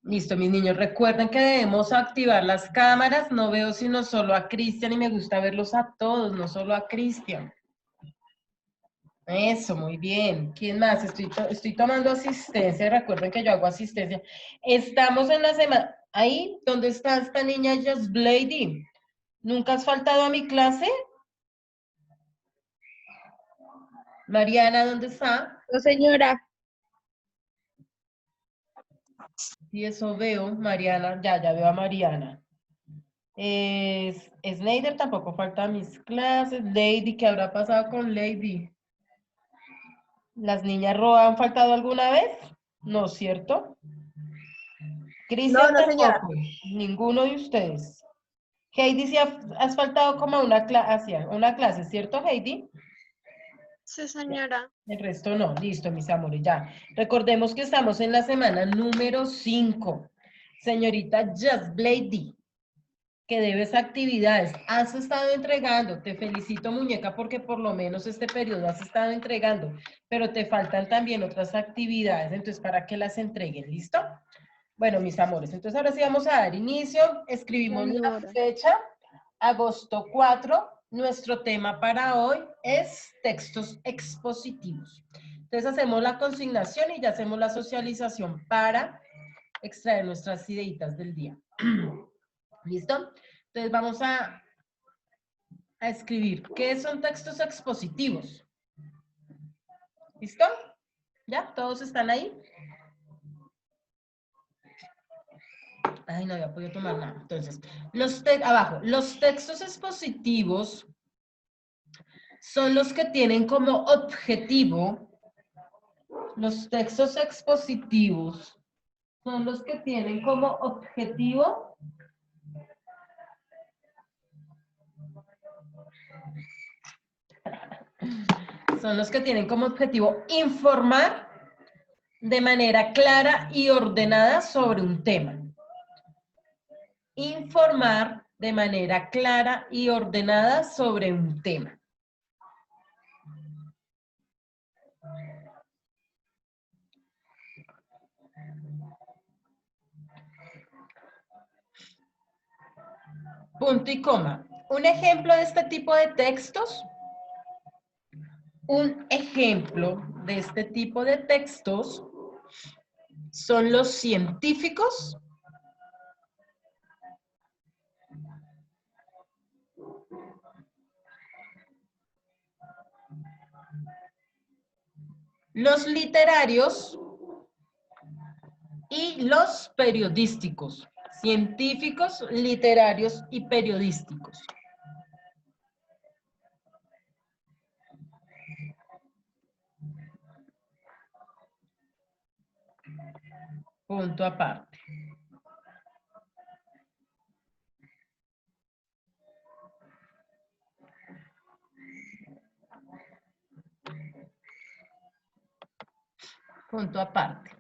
Listo, mis niños, recuerden que debemos activar las cámaras. No veo sino solo a Cristian y me gusta verlos a todos, no solo a Cristian. Eso, muy bien. ¿Quién más? Estoy tomando asistencia. Recuerden que yo hago asistencia. Estamos en la semana. Ahí, ¿dónde está esta niña Just Lady? ¿Nunca has faltado a mi clase? Mariana, ¿dónde está? No, señora. Sí, eso veo, Mariana. Ya veo a Mariana. Snyder tampoco falta a mis clases. Lady, ¿qué habrá pasado con Lady? ¿Las niñas Roa han faltado alguna vez? No, ¿cierto? No, Cristian no, señora. tampoco, ninguno de ustedes. Heidi, si has faltado como a una clase, ¿cierto, Heidi? Sí, señora. El resto no, listo, mis amores, ya. Recordemos que estamos en la semana número 5. Señorita Just Lady, que debes actividades. Has estado entregando, te felicito, muñeca, porque por lo menos este periodo has estado entregando, pero te faltan también otras actividades, entonces para que las entreguen, ¿listo? Bueno, mis amores, entonces ahora sí vamos a dar inicio. Escribimos la Señora. fecha, agosto 4. Nuestro tema para hoy es textos expositivos. Entonces hacemos la consignación y ya hacemos la socialización para extraer nuestras ideitas del día. ¿Listo? Entonces vamos a escribir. ¿Qué son textos expositivos? ¿Listo? ¿Ya? ¿Todos están ahí? Ay, no había podido tomar nada. Entonces, abajo, los textos expositivos son los que tienen como objetivo, los textos expositivos son los que tienen como objetivo informar de manera clara y ordenada sobre un tema. Informar de manera clara y ordenada sobre un tema. Punto y coma. Un ejemplo de este tipo de textos. Un ejemplo de este tipo de textos son los científicos los literarios y los periodísticos. Científicos, literarios y periodísticos. Punto aparte. Punto aparte.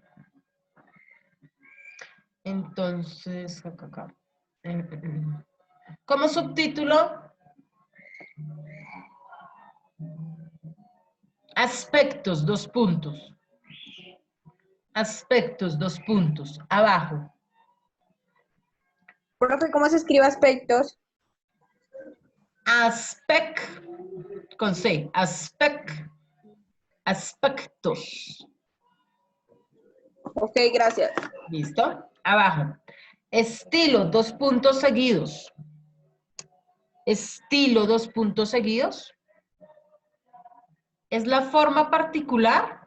Entonces, acá. Como subtítulo, aspectos, dos puntos. Aspectos, dos puntos. Abajo. Profe, ¿cómo se escribe aspectos? Aspect, con C. Aspectos. Ok, gracias. ¿Listo? Abajo. Estilo, dos puntos seguidos. Estilo, dos puntos seguidos. Es la forma particular.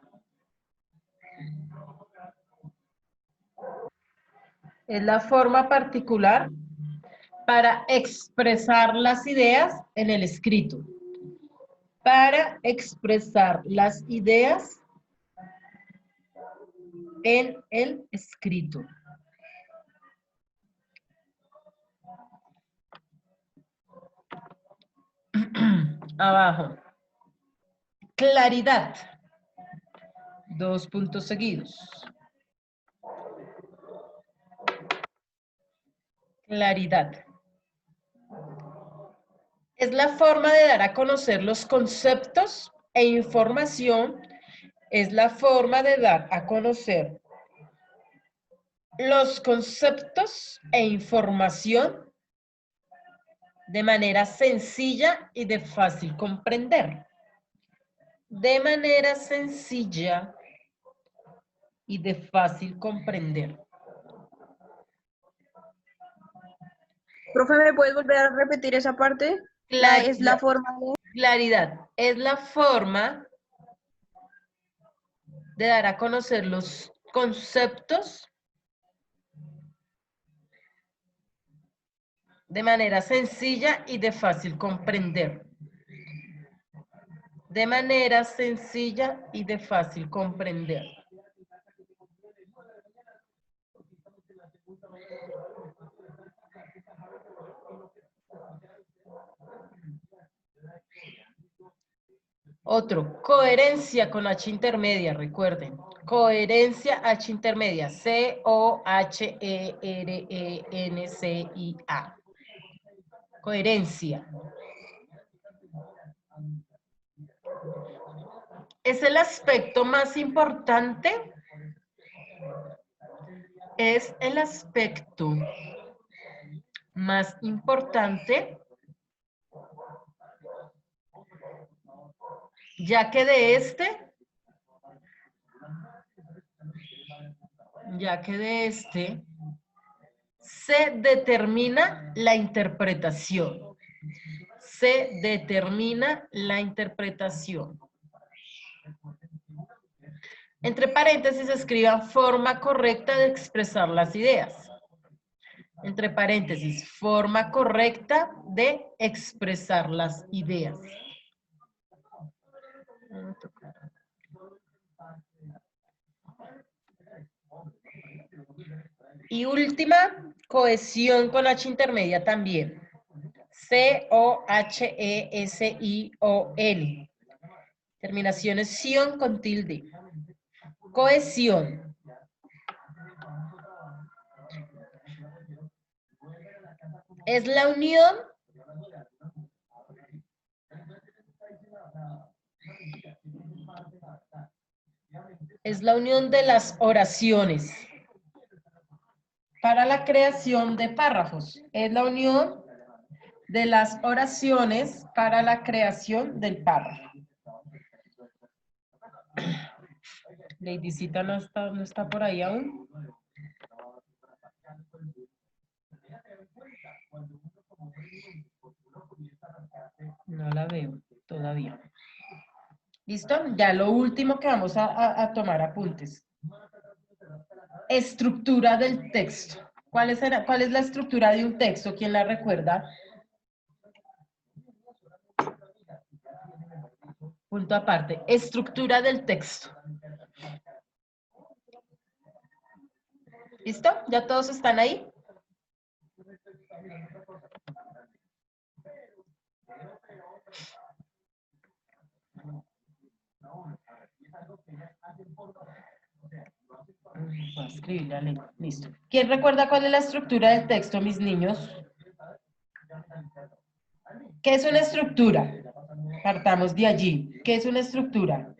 Es la forma particular para expresar las ideas en el escrito. Para expresar las ideas en el escrito. Abajo. Claridad. Dos puntos seguidos. Claridad. Es la forma de dar a conocer los conceptos e información. Es la forma de dar a conocer los conceptos e información de manera sencilla y de fácil comprender. De manera sencilla y de fácil comprender. Profe, ¿me puedes volver a repetir esa parte? Es la forma de... Claridad. Es la forma de dar a conocer los conceptos de manera sencilla y de fácil comprender. De manera sencilla y de fácil comprender. Otro, coherencia con H intermedia, recuerden. Coherencia H intermedia, C-O-H-E-R-E-N-C-I-A. Coherencia. Es el aspecto más importante. Es el aspecto más importante, ya que de se determina la interpretación. Se determina la interpretación. Entre paréntesis escriban forma correcta de expresar las ideas. Entre paréntesis, forma correcta de expresar las ideas. Y última, cohesión con H intermedia también. C-O-H-E-S-I-O-N. Terminaciones sion con tilde. Cohesión. Es la unión de las oraciones para la creación de párrafos. Es la unión de las oraciones para la creación del párrafo. Ladycita no está por ahí aún. No la veo todavía. ¿Listo? Ya lo último que vamos a tomar apuntes. Estructura del texto. ¿Cuál es la estructura de un texto? ¿Quién la recuerda? Punto aparte. Estructura del texto. ¿Listo? ¿Ya todos están ahí? Voy a escribirle, listo. ¿Quién recuerda cuál es la estructura del texto, mis niños? ¿Qué es una estructura? Partamos de allí. ¿Qué es una estructura?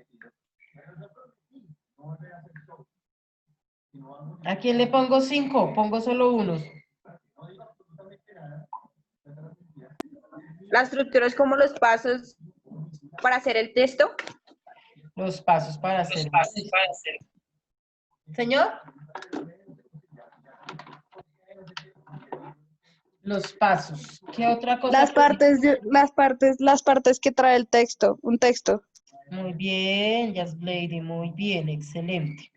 ¿A quién le pongo 5? Pongo solo unos. La estructura es como los pasos para hacer el texto. Los pasos para hacer. ¿Señor? Los pasos. ¿Qué otra cosa? Las partes que trae el texto, un texto. Muy bien, Lady, muy bien, excelente.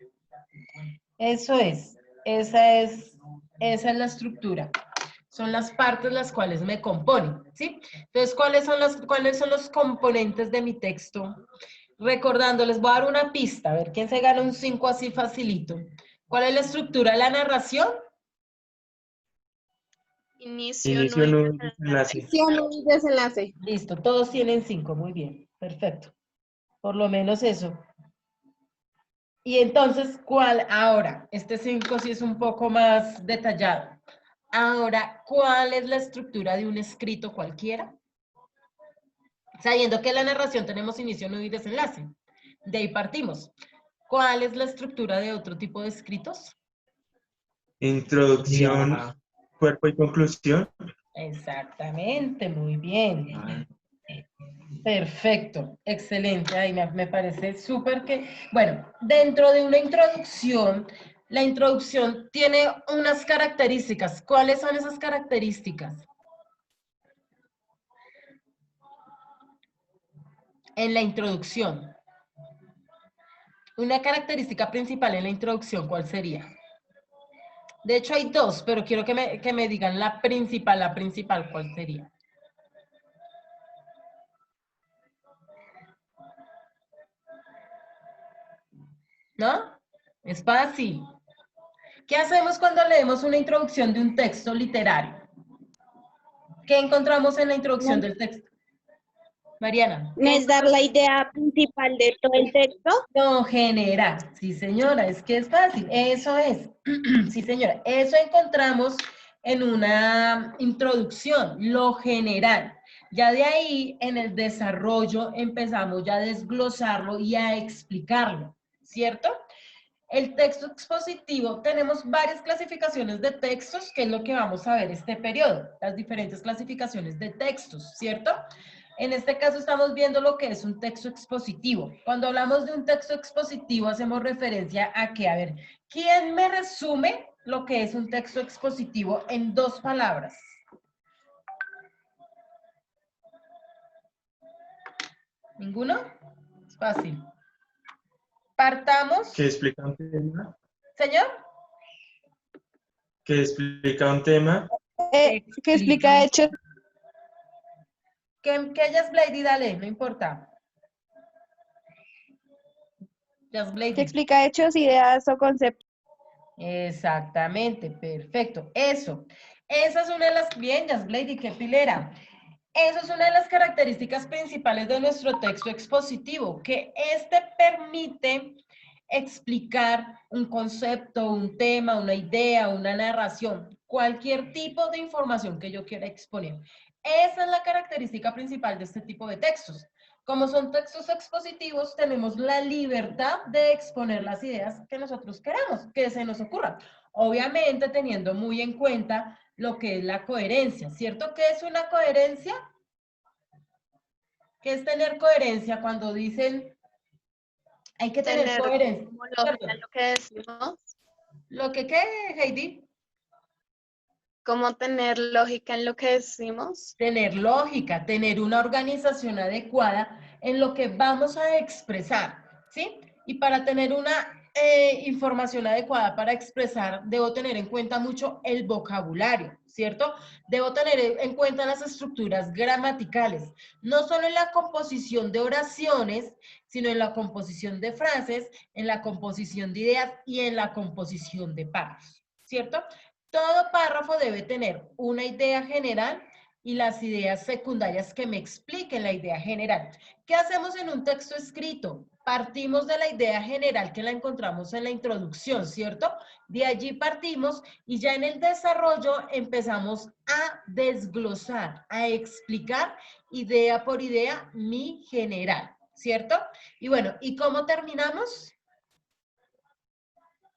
Eso es, esa es la estructura. Son las partes las cuales me componen, ¿sí? Entonces, ¿cuáles son los componentes de mi texto? Recordando, les voy a dar una pista, a ver quién se gana un 5 así facilito. ¿Cuál es la estructura de la narración? Inicio, nudo, desenlace. Inicio, nudo y desenlace. Listo, todos tienen 5, muy bien, perfecto. Por lo menos eso. Y entonces, ¿cuál ahora? Este 5 sí es un poco más detallado. Ahora, ¿cuál es la estructura de un escrito cualquiera? Sabiendo que en la narración tenemos inicio, nudo y desenlace. De ahí partimos. ¿Cuál es la estructura de otro tipo de escritos? Introducción, cuerpo y conclusión. Exactamente, muy bien. Perfecto, excelente. Ay, me parece súper que, bueno, dentro de una introducción, la introducción tiene unas características. ¿Cuáles son esas características? En la introducción. Una característica principal en la introducción, ¿cuál sería? De hecho, hay dos, pero quiero que me digan la principal, ¿cuál sería? ¿No? Es fácil. ¿Qué hacemos cuando leemos una introducción de un texto literario? ¿Qué encontramos en la introducción del texto? Mariana. ¿No es dar la idea principal de todo el texto? No, general. Sí, señora, es que es fácil. Eso es. Sí, señora. Eso encontramos en una introducción, lo general. Ya de ahí, en el desarrollo, empezamos ya a desglosarlo y a explicarlo, ¿cierto? El texto expositivo, tenemos varias clasificaciones de textos, que es lo que vamos a ver este periodo, las diferentes clasificaciones de textos, ¿cierto? En este caso estamos viendo lo que es un texto expositivo. Cuando hablamos de un texto expositivo hacemos referencia a que, a ver, ¿quién me resume lo que es un texto expositivo en 2 palabras? ¿Ninguno? Es fácil. Partamos. ¿Que explica un tema? ¿Señor? ¿Que explica un tema? Que explica hechos. Que ella Blady, dale, no importa. Just Que Blady. explica hechos, ideas o conceptos. Exactamente, perfecto. Eso. Esa es una de las, bien, Just Blady, qué pilera. Eso es una de las características principales de nuestro texto expositivo, que este permite explicar un concepto, un tema, una idea, una narración, cualquier tipo de información que yo quiera exponer. Esa es la característica principal de este tipo de textos. Como son textos expositivos, tenemos la libertad de exponer las ideas que nosotros queramos, que se nos ocurran. Obviamente teniendo muy en cuenta lo que es la coherencia, ¿cierto? ¿Qué es una coherencia? ¿Qué es tener coherencia cuando dicen hay que tener coherencia? Como lógica en lo que decimos, ¿Lo que qué, Heidi? como tener lógica en lo que decimos. Tener lógica, tener una organización adecuada en lo que vamos a expresar, ¿sí? Y para tener una información adecuada para expresar, debo tener en cuenta mucho el vocabulario, ¿cierto? Debo tener en cuenta las estructuras gramaticales, no solo en la composición de oraciones, sino en la composición de frases, en la composición de ideas y en la composición de párrafos, ¿cierto? Todo párrafo debe tener una idea general y las ideas secundarias que me expliquen la idea general. ¿Qué hacemos en un texto escrito? Partimos de la idea general que la encontramos en la introducción, ¿cierto? De allí partimos y ya en el desarrollo empezamos a desglosar, a explicar idea por idea mi general, ¿cierto? Y bueno, ¿y cómo terminamos?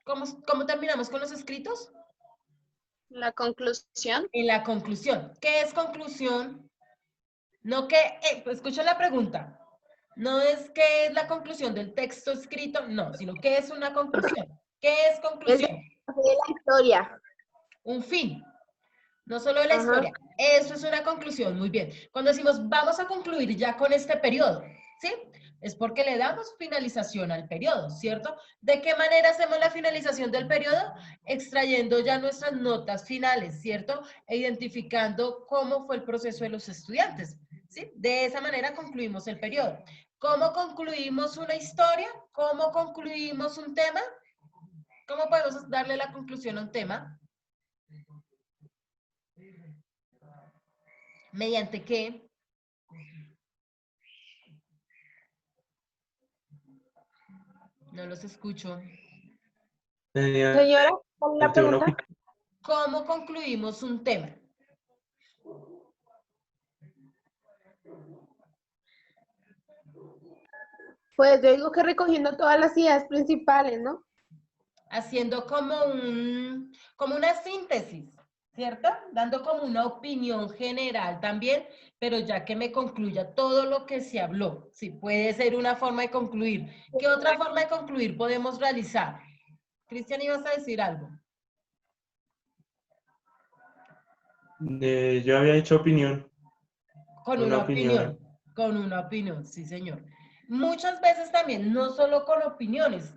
¿Cómo terminamos con los escritos? La conclusión. En la conclusión. ¿Qué es conclusión? No que, pues escucha la pregunta. No es qué es la conclusión del texto escrito, no, sino qué es una conclusión. ¿Qué es El conclusión? de la historia. Un fin, no solo de la Ajá. historia. Eso es una conclusión, muy bien. Cuando decimos vamos a concluir ya con este periodo, ¿sí? Es porque le damos finalización al periodo, ¿cierto? ¿De qué manera hacemos la finalización del periodo? Extrayendo ya nuestras notas finales, ¿cierto? E identificando cómo fue el proceso de los estudiantes, ¿sí? De esa manera concluimos el periodo. ¿Cómo concluimos una historia? ¿Cómo concluimos un tema? ¿Cómo podemos darle la conclusión a un tema? ¿Mediante qué? No los escucho. Señora, ¿cuál es la Ante una pregunta? ¿Cómo concluimos un tema? Pues yo digo que recogiendo todas las ideas principales, ¿no? haciendo como una síntesis, ¿cierto? Dando como una opinión general también, pero ya que me concluya todo lo que se habló. Sí, puede ser una forma de concluir. ¿Qué otra forma de concluir podemos realizar? Cristian, ¿ibas a decir algo? Yo había hecho opinión. Con Una una opinión. con una opinión, sí, señor. Muchas veces también, no solo con opiniones,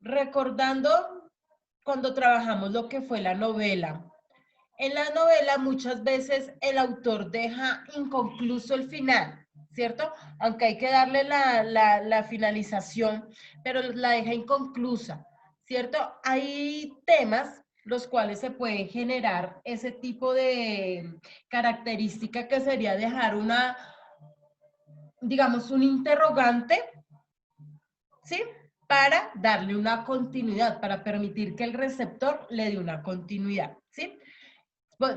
recordando cuando trabajamos lo que fue la novela. En la novela muchas veces el autor deja inconcluso el final, ¿cierto? Aunque hay que darle la finalización, pero la deja inconclusa, ¿cierto? Hay temas los cuales se pueden generar ese tipo de característica que sería dejar digamos, un interrogante, ¿sí? Para darle una continuidad, para permitir que el receptor le dé una continuidad, ¿sí?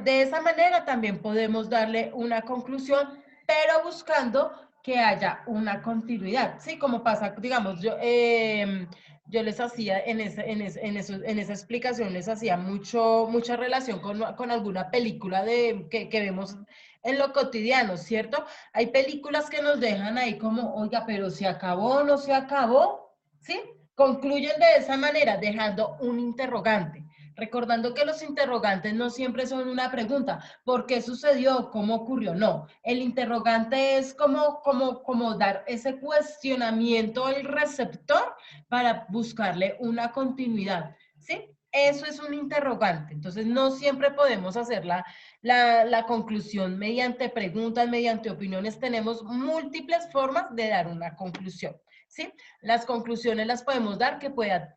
De esa manera también podemos darle una conclusión, pero buscando que haya una continuidad, ¿sí? Como pasa, digamos, yo les hacía en esa explicación, les hacía mucha relación con alguna película que vemos en lo cotidiano, ¿cierto? Hay películas que nos dejan ahí como, oiga, pero ¿se acabó o no se acabó? ¿Sí? Concluyen de esa manera, dejando un interrogante. Recordando que los interrogantes no siempre son una pregunta, ¿por qué sucedió? ¿Cómo ocurrió? No, el interrogante es como dar ese cuestionamiento al receptor para buscarle una continuidad, ¿sí? Eso es un interrogante. Entonces, no siempre podemos hacer la conclusión mediante preguntas, mediante opiniones. Tenemos múltiples formas de dar una conclusión. ¿Sí? Las conclusiones las podemos dar que pueda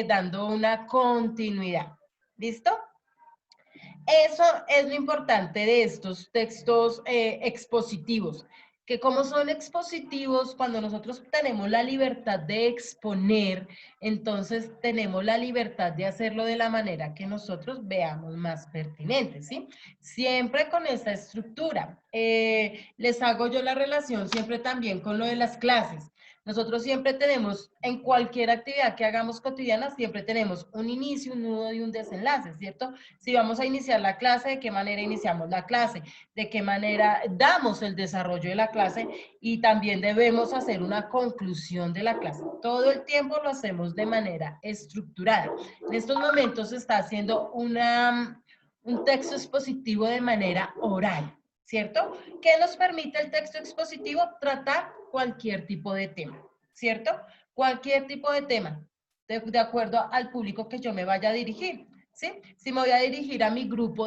dando una continuidad. ¿Listo? Eso es lo importante de estos textos expositivos, que como son expositivos, cuando nosotros tenemos la libertad de exponer, entonces tenemos la libertad de hacerlo de la manera que nosotros veamos más pertinente, ¿sí? Siempre con esa estructura. Les hago yo la relación siempre también con lo de las clases. Nosotros siempre tenemos, en cualquier actividad que hagamos cotidiana, siempre tenemos un inicio, un nudo y un desenlace, ¿cierto? Si vamos a iniciar la clase, de qué manera iniciamos la clase, de qué manera damos el desarrollo de la clase y también debemos hacer una conclusión de la clase. Todo el tiempo lo hacemos de manera estructurada. En estos momentos se está haciendo un texto expositivo de manera oral, ¿cierto? ¿Qué nos permite el texto expositivo? Tratar cualquier tipo de tema, ¿cierto? Cualquier tipo de tema, de acuerdo al público que yo me vaya a dirigir. ¿Sí? Si me voy a dirigir a mi grupo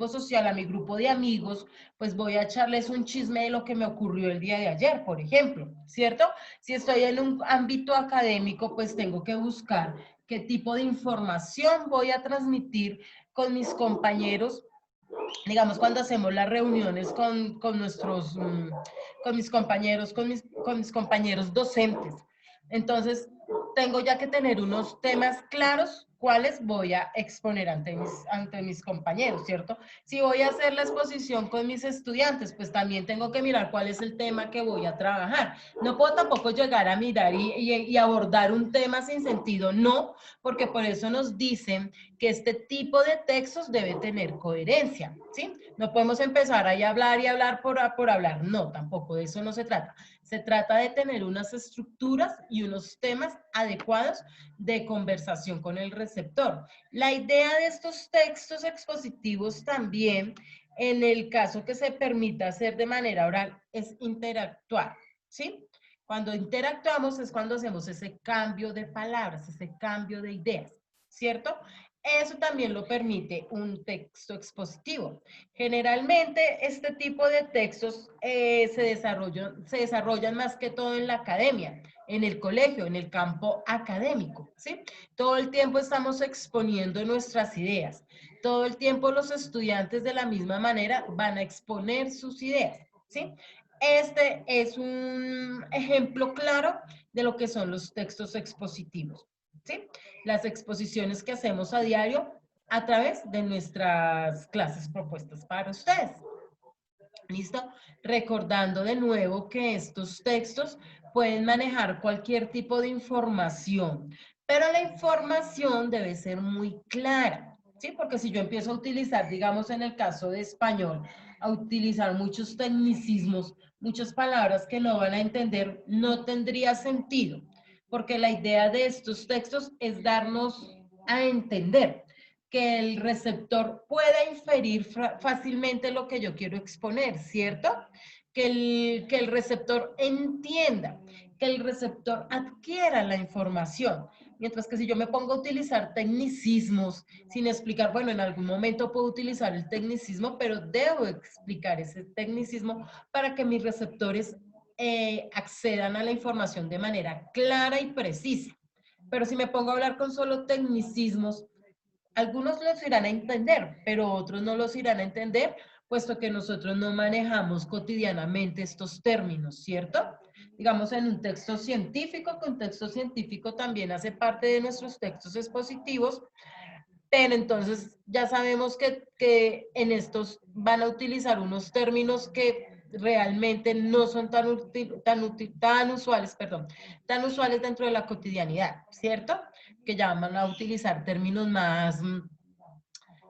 social, a mi grupo de amigos, pues voy a echarles un chisme de lo que me ocurrió el día de ayer, por ejemplo, ¿cierto? Si estoy en un ámbito académico, pues tengo que buscar qué tipo de información voy a transmitir con mis compañeros, digamos, cuando hacemos las reuniones con mis compañeros, con mis compañeros docentes. Entonces, tengo ya que tener unos temas claros cuáles voy a exponer ante mis compañeros, ¿cierto? Si voy a hacer la exposición con mis estudiantes, pues también tengo que mirar cuál es el tema que voy a trabajar. No puedo tampoco llegar a mirar y abordar un tema sin sentido, no, porque por eso nos dicen que este tipo de textos debe tener coherencia, ¿sí? No podemos empezar ahí a hablar y hablar por hablar, no, tampoco de eso no se trata. Se trata de tener unas estructuras y unos temas adecuados de conversación con el receptor. La idea de estos textos expositivos también, en el caso que se permita hacer de manera oral, es interactuar, ¿sí? Cuando interactuamos es cuando hacemos ese cambio de palabras, ese cambio de ideas, ¿cierto? Eso también lo permite un texto expositivo. Generalmente este tipo de textos se desarrollan más que todo en la academia, en el colegio, en el campo académico, ¿sí? Todo el tiempo estamos exponiendo nuestras ideas. Todo el tiempo los estudiantes de la misma manera van a exponer sus ideas, ¿sí? Este es un ejemplo claro de lo que son los textos expositivos, ¿sí? Las exposiciones que hacemos a diario a través de nuestras clases propuestas para ustedes. ¿Listo? Recordando de nuevo que estos textos pueden manejar cualquier tipo de información, pero la información debe ser muy clara, ¿sí? Porque si yo empiezo a utilizar, digamos en el caso de español, a utilizar muchos tecnicismos, muchas palabras que no van a entender, no tendría sentido, porque la idea de estos textos es darnos a entender que el receptor pueda inferir fácilmente lo que yo quiero exponer, ¿cierto? Que el receptor entienda, que el receptor adquiera la información. Mientras que si yo me pongo a utilizar tecnicismos sin explicar, bueno, en algún momento puedo utilizar el tecnicismo, pero debo explicar ese tecnicismo para que mis receptores accedan a la información de manera clara y precisa. Pero si me pongo a hablar con solo tecnicismos, algunos los irán a entender, pero otros no los irán a entender, puesto que nosotros no manejamos cotidianamente estos términos, ¿cierto? Digamos, en un texto científico, que un texto científico también hace parte de nuestros textos expositivos, pero entonces ya sabemos que en estos van a utilizar unos términos que realmente no son tan usuales, perdón, tan usuales dentro de la cotidianidad, ¿cierto? Que ya van a utilizar términos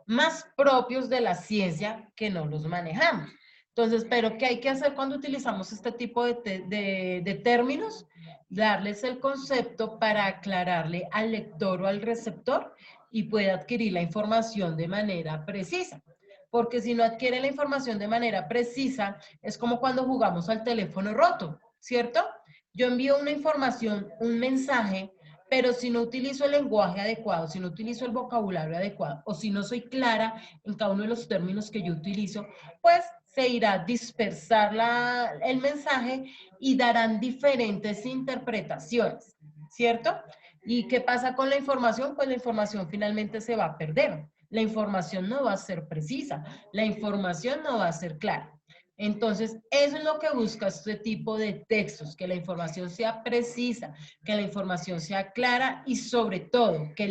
más propios de la ciencia que no los manejamos. Entonces, ¿pero qué hay que hacer cuando utilizamos este tipo de términos? Darles el concepto para aclararle al lector o al receptor y pueda adquirir la información de manera precisa. Porque si no adquiere la información de manera precisa, es como cuando jugamos al teléfono roto, ¿cierto? Yo envío una información, un mensaje, pero si no utilizo el lenguaje adecuado, si no utilizo el vocabulario adecuado, o si no soy clara en cada uno de los términos que yo utilizo, pues se irá a dispersar el mensaje y darán diferentes interpretaciones, ¿cierto? ¿Y qué pasa con la información? Pues la información finalmente se va a perder. La información no va a ser precisa, la información no va a ser clara. Entonces, eso es lo que busca este tipo de textos, que la información sea precisa, que la información sea clara y sobre todo que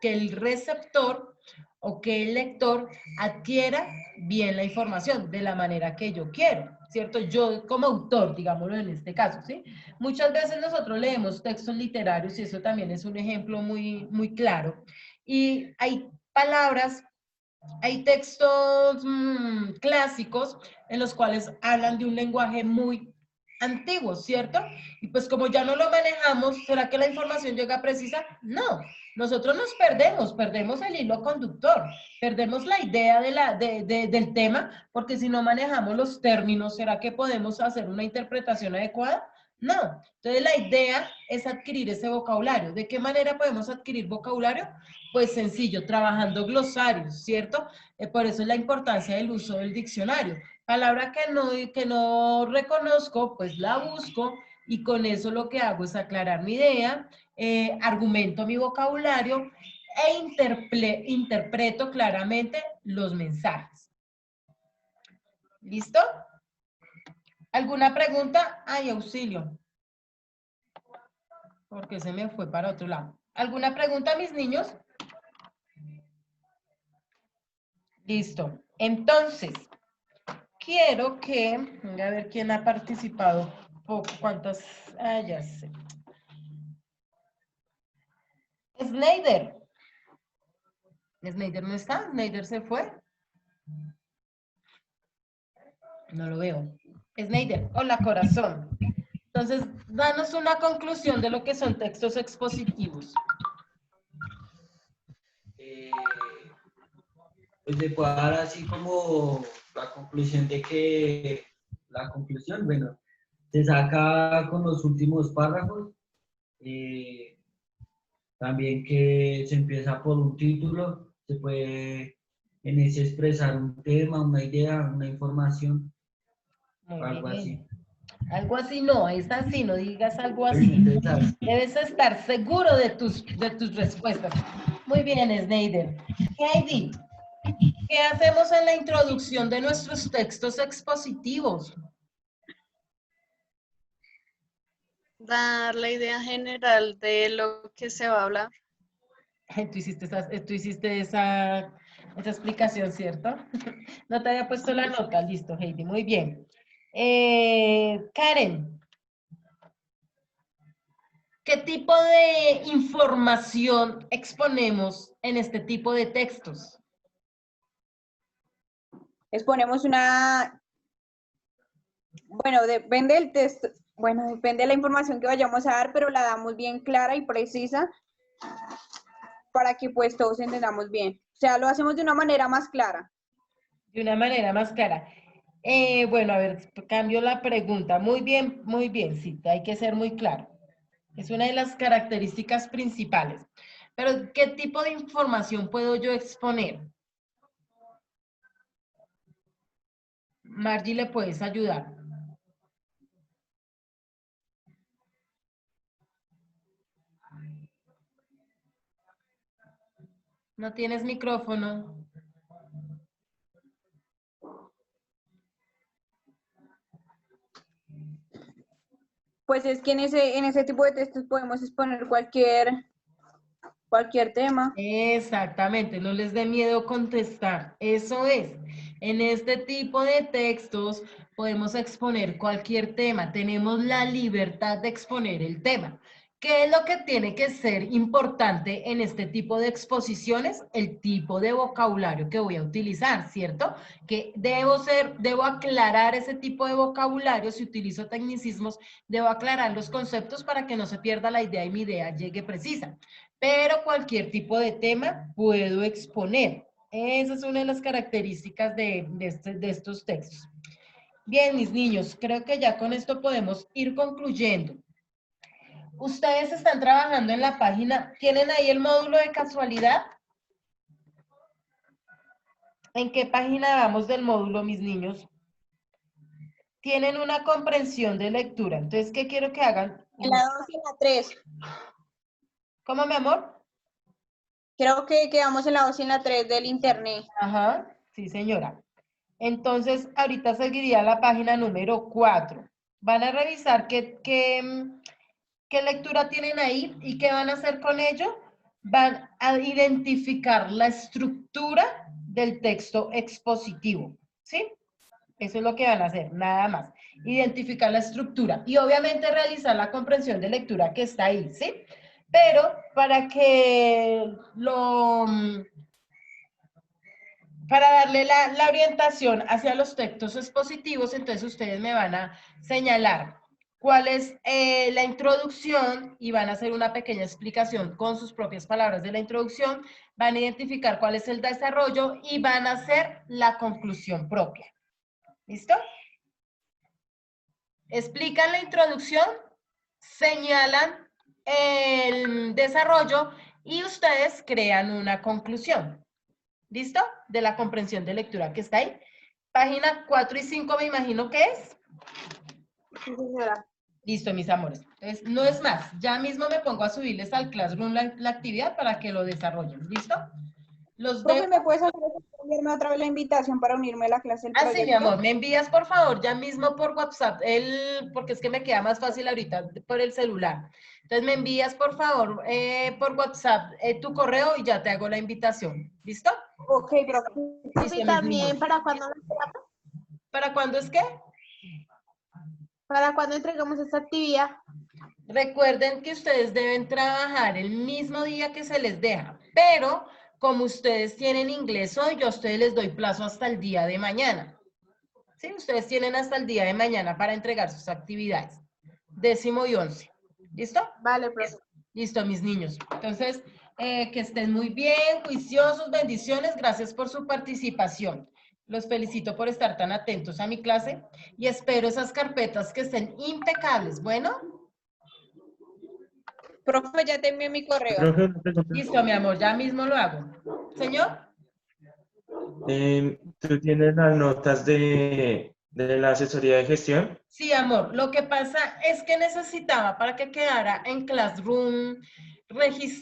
el receptor o que el lector adquiera bien la información de la manera que yo quiero, ¿cierto? Yo como autor, digámoslo en este caso, ¿sí? Muchas veces nosotros leemos textos literarios y eso también es un ejemplo muy claro. Y hay palabras, hay textos clásicos en los cuales hablan de un lenguaje muy antiguo, ¿cierto? Y pues como ya no lo manejamos, ¿será que la información llega precisa? No, nosotros nos perdemos el hilo conductor, perdemos la idea del tema, porque si no manejamos los términos, ¿será que podemos hacer una interpretación adecuada? No, entonces la idea es adquirir ese vocabulario. ¿De qué manera podemos adquirir vocabulario? Pues sencillo, trabajando glosarios, ¿cierto? Por eso es la importancia del uso del diccionario. Palabra que no reconozco, pues la busco y con eso lo que hago es aclarar mi idea, argumento mi vocabulario e interpreto claramente los mensajes. ¿Listo? ¿Alguna pregunta? Ay, auxilio. Porque se me fue para otro lado. ¿Alguna pregunta, mis niños? Listo. Entonces, quiero que, voy a ver quién ha participado poco, cuántas, ya sé. Snyder. ¿Snyder no está? ¿Snyder se fue? No lo veo. Snyder, hola corazón. Entonces, danos una conclusión de lo que son textos expositivos. Pues se puede dar así como la conclusión bueno, se saca con los últimos párrafos, también que se empieza por un título, se puede en ese expresar un tema, una idea, una información, algo así. Algo así no, es así, no digas algo así. Debes estar seguro de tus respuestas. Muy bien, Snyder. Heidi, ¿qué hacemos en la introducción de nuestros textos expositivos? Dar la idea general de lo que se va a hablar. Tú hiciste esa explicación, ¿cierto? No te había puesto la nota, listo, Heidi, muy bien. Karen, ¿Qué tipo de información exponemos en este tipo de textos? Exponemos una, bueno, depende del texto, bueno, depende de la información que vayamos a dar, pero la damos bien clara y precisa para que pues todos entendamos bien. O sea, lo hacemos de una manera más clara. De una manera más clara. Bueno, a ver, cambio la pregunta. Muy bien, sí, hay que ser muy claro. Es una de las características principales. Pero, ¿qué tipo de información puedo yo exponer? Margie, ¿le puedes ayudar? No tienes micrófono. Pues es que en ese tipo de textos podemos exponer cualquier tema. Exactamente, no les dé miedo contestar. Eso es. En este tipo de textos podemos exponer cualquier tema. Tenemos la libertad de exponer el tema. ¿Qué es lo que tiene que ser importante en este tipo de exposiciones? El tipo de vocabulario que voy a utilizar, ¿cierto? Que debo aclarar ese tipo de vocabulario. Si utilizo tecnicismos, debo aclarar los conceptos para que no se pierda la idea y mi idea llegue precisa. Pero cualquier tipo de tema puedo exponer. Esa es una de las características de estos textos. Bien, mis niños, creo que ya con esto podemos ir concluyendo. Ustedes están trabajando en la página, ¿tienen ahí el módulo de casualidad? ¿En qué página vamos del módulo, mis niños? Tienen una comprensión de lectura. Entonces, ¿qué quiero que hagan? En la 2 y en la 3. ¿Cómo, mi amor? Creo que quedamos en la 2 y en la 3 del internet. Ajá, sí, señora. Entonces, ahorita seguiría la página número 4. Van a revisar qué lectura tienen ahí y qué van a hacer con ello. Van a identificar la estructura del texto expositivo, ¿sí? Eso es lo que van a hacer, nada más. Identificar la estructura y obviamente realizar la comprensión de lectura que está ahí, ¿sí? Pero para darle la orientación hacia los textos expositivos, entonces ustedes me van a señalar cuál es la introducción y van a hacer una pequeña explicación con sus propias palabras de la introducción, van a identificar cuál es el desarrollo y van a hacer la conclusión propia. ¿Listo? Explican la introducción, señalan el desarrollo y ustedes crean una conclusión. ¿Listo? De la comprensión de lectura que está ahí. Página 4 y 5 me imagino que es. Sí, señora. Listo, mis amores. Entonces, no es más. Ya mismo me pongo a subirles al Classroom la actividad para que lo desarrollen. ¿Listo? Profe, ¿me puedes hacer enviarme otra vez la invitación para unirme a la clase del proyecto? Sí, mi amor. Me envías, por favor, ya mismo por WhatsApp, porque es que me queda más fácil ahorita por el celular. Entonces, me envías, por favor, por WhatsApp tu correo y ya te hago la invitación. ¿Listo? Ok, profe. Listo, También, ¿para cuándo ¿Para cuándo es qué? ¿Para cuándo entregamos esta actividad? Recuerden que ustedes deben trabajar el mismo día que se les deja, pero como ustedes tienen inglés hoy, yo a ustedes les doy plazo hasta el día de mañana. ¿Sí? Ustedes tienen hasta el día de mañana para entregar sus actividades. 10º y 11. ¿Listo? Vale, profe. Listo, mis niños. Entonces, que estén muy bien, juiciosos, bendiciones. Gracias por su participación. Los felicito por estar tan atentos a mi clase y espero esas carpetas que estén impecables. Bueno. Profe, ya te envié mi correo. Profe, una pregunta. Listo, mi amor, ya mismo lo hago. Señor. ¿Tú tienes las notas de la asesoría de gestión? Sí, amor. Lo que pasa es que necesitaba para que quedara en Classroom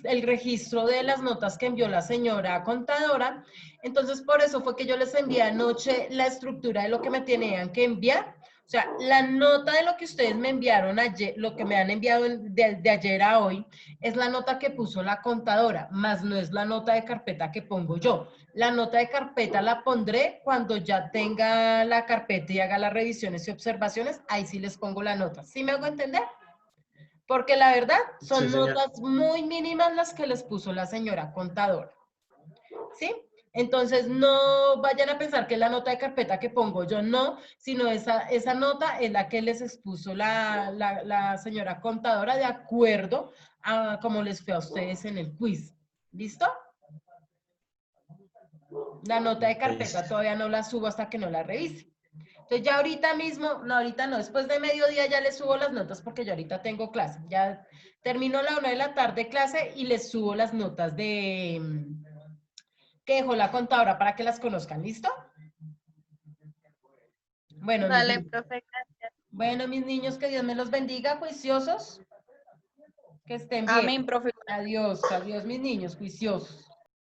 el registro de las notas que envió la señora contadora. Entonces, por eso fue que yo les envié anoche la estructura de lo que me tenían que enviar. O sea, la nota de lo que ustedes me enviaron ayer, lo que me han enviado de ayer a hoy, es la nota que puso la contadora, más no es la nota de carpeta que pongo yo. La nota de carpeta la pondré cuando ya tenga la carpeta y haga las revisiones y observaciones, ahí sí les pongo la nota. ¿Sí me hago entender? Porque la verdad son Sí, señora. notas muy mínimas las que les puso la señora contadora. ¿Sí? Entonces no vayan a pensar que es la nota de carpeta que pongo yo, no, sino esa nota es la que les expuso la señora contadora de acuerdo a cómo les fue a ustedes en el quiz. ¿Listo? La nota de carpeta Listo. todavía no la subo hasta que no la revise. Entonces ya ahorita mismo, no, ahorita no, después de mediodía ya les subo las notas porque yo ahorita tengo clase. Ya termino la 1 de la tarde clase y les subo las notas que dejó la contadora para que las conozcan. ¿Listo? Bueno, Vale, profe, gracias. mis niños, que Dios me los bendiga, juiciosos. Que estén bien. Amén, profe. Adiós, adiós, mis niños, juiciosos.